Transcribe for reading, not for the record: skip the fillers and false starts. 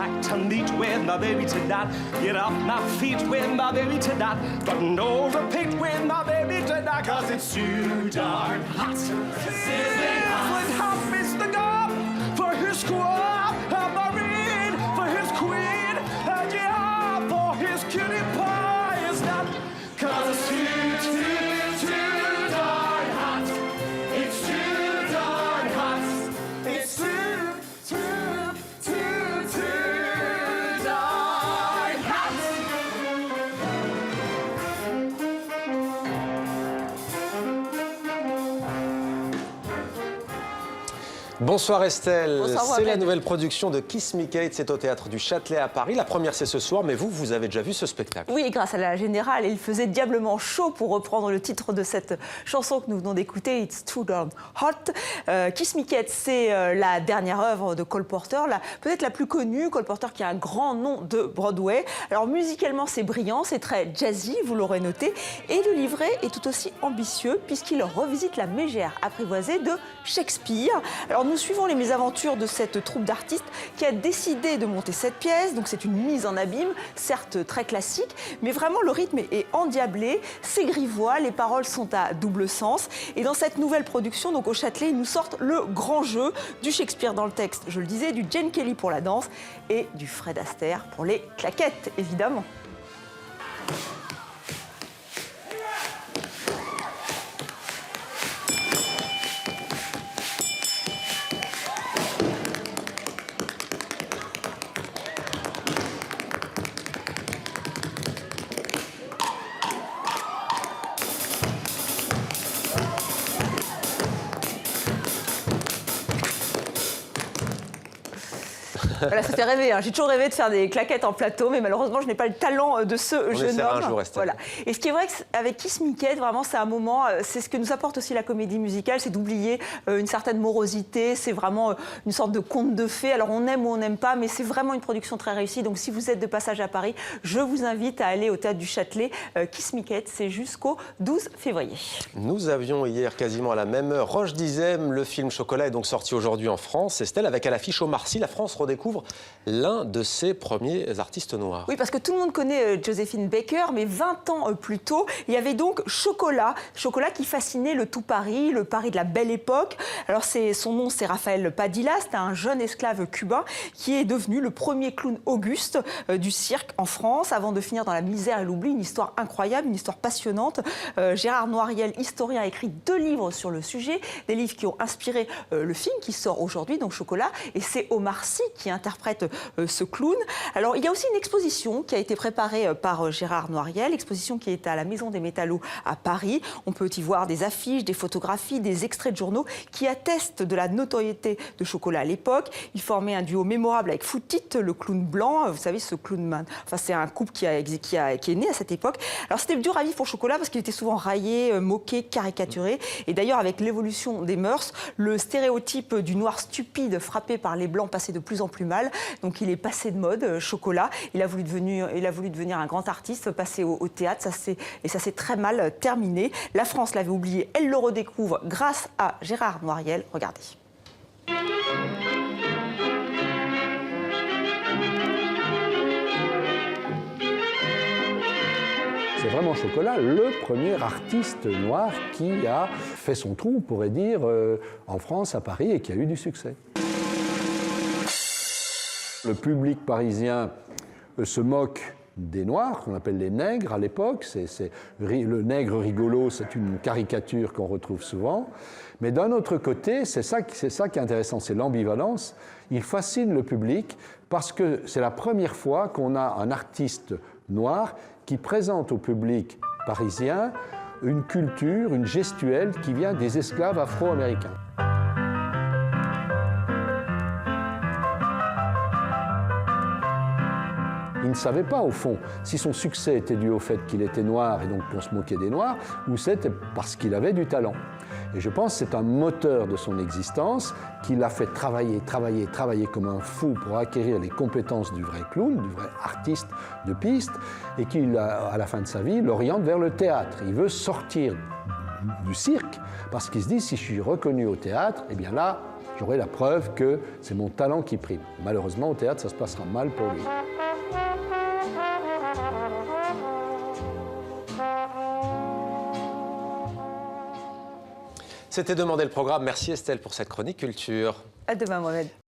like to meet with my baby tonight. Get off my feet with my baby tonight. But no repeat with my baby tonight, cause it's too darn hot. With hot Mr. Gob for his squad, a marine for his queen, and yeah, for his cutie pie is not, cause it's too darn hot. It's too darn hot. It's too darn hot. Bonsoir Estelle, Bonsoir, c'est la nouvelle production de Kiss Me Kate, c'est au Théâtre du Châtelet à Paris. La première c'est ce soir, mais vous avez déjà vu ce spectacle. Oui, grâce à la Générale, il faisait diablement chaud pour reprendre le titre de cette chanson que nous venons d'écouter, It's Too Darn Hot. Kiss Me Kate, c'est la dernière œuvre de Cole Porter, peut-être la plus connue, Cole Porter qui a un grand nom de Broadway. Alors musicalement c'est brillant, c'est très jazzy, vous l'aurez noté, et le livret est tout aussi ambitieux puisqu'il revisite la mégère apprivoisée de Shakespeare. Alors nous suivons les mésaventures de cette troupe d'artistes qui a décidé de monter cette pièce, donc c'est une mise en abîme, certes très classique, mais vraiment le rythme est endiablé, c'est grivois, les paroles sont à double sens, et dans cette nouvelle production, donc au Châtelet, ils nous sortent le grand jeu du Shakespeare dans le texte, je le disais, du Jane Kelly pour la danse et du Fred Astaire pour les claquettes, évidemment. Voilà, ça fait rêver. Hein. J'ai toujours rêvé de faire des claquettes en plateau, mais malheureusement, je n'ai pas le talent de ce jeune homme. Un jour, voilà. Et ce qui est vrai qu'avec Kiss Me Kate, vraiment, c'est un moment, c'est ce que nous apporte aussi la comédie musicale, c'est d'oublier une certaine morosité, c'est vraiment une sorte de conte de fées. Alors, on aime ou on n'aime pas, mais c'est vraiment une production très réussie. Donc, si vous êtes de passage à Paris, je vous invite à aller au Théâtre du Châtelet. Kiss Me Kate, c'est jusqu'au 12 février. Nous avions hier quasiment à la même heure Roche Dizem, le film Chocolat est donc sorti aujourd'hui en France. Estelle, avec à l'affiche Omar Sy, la France redécouvre l'un de ses premiers artistes noirs. Oui, parce que tout le monde connaît Joséphine Baker, mais 20 ans plus tôt, il y avait donc Chocolat. Chocolat qui fascinait le tout Paris, le Paris de la belle époque. Alors son nom, c'est Raphaël Padilla, c'est un jeune esclave cubain qui est devenu le premier clown auguste du cirque en France, avant de finir dans la misère et l'oubli. Une histoire incroyable, une histoire passionnante. Gérard Noiriel, historien, a écrit 2 livres sur le sujet, des livres qui ont inspiré le film qui sort aujourd'hui, donc Chocolat, et c'est Omar Sy qui interprète ce clown. Alors, il y a aussi une exposition qui a été préparée par Gérard Noiriel, exposition qui est à la Maison des Métallos à Paris. On peut y voir des affiches, des photographies, des extraits de journaux qui attestent de la notoriété de Chocolat à l'époque. Il formait un duo mémorable avec Footit, le clown blanc. Vous savez, ce clown man. Enfin, c'est un couple qui est né à cette époque. Alors, c'était dur à vivre pour Chocolat parce qu'il était souvent raillé, moqué, caricaturé. Et d'ailleurs, avec l'évolution des mœurs, le stéréotype du noir stupide frappé par les blancs passait de plus en plus mal. Donc il est passé de mode, Chocolat. Il a voulu devenir un grand artiste, passer au théâtre. Ça s'est très mal terminé. La France l'avait oublié, elle le redécouvre grâce à Gérard Noiriel. Regardez. C'est vraiment Chocolat, le premier artiste noir qui a fait son trou, on pourrait dire, en France, à Paris, et qui a eu du succès. Le public parisien se moque des Noirs, qu'on appelle les nègres à l'époque. Le nègre rigolo, c'est une caricature qu'on retrouve souvent. Mais d'un autre côté, c'est ça qui est intéressant, c'est l'ambivalence. Il fascine le public parce que c'est la première fois qu'on a un artiste noir qui présente au public parisien une culture, une gestuelle qui vient des esclaves afro-américains. Il ne savait pas, au fond, si son succès était dû au fait qu'il était noir et donc qu'on se moquait des Noirs, ou c'était parce qu'il avait du talent. Et je pense que c'est un moteur de son existence qui l'a fait travailler comme un fou pour acquérir les compétences du vrai clown, du vrai artiste de piste, et qui, à la fin de sa vie, l'oriente vers le théâtre. Il veut sortir du cirque parce qu'il se dit, si je suis reconnu au théâtre, eh bien là, j'aurai la preuve que c'est mon talent qui prime. Malheureusement, au théâtre, ça se passera mal pour lui. C'était Demander le programme. Merci Estelle pour cette chronique culture. À demain, Mohamed.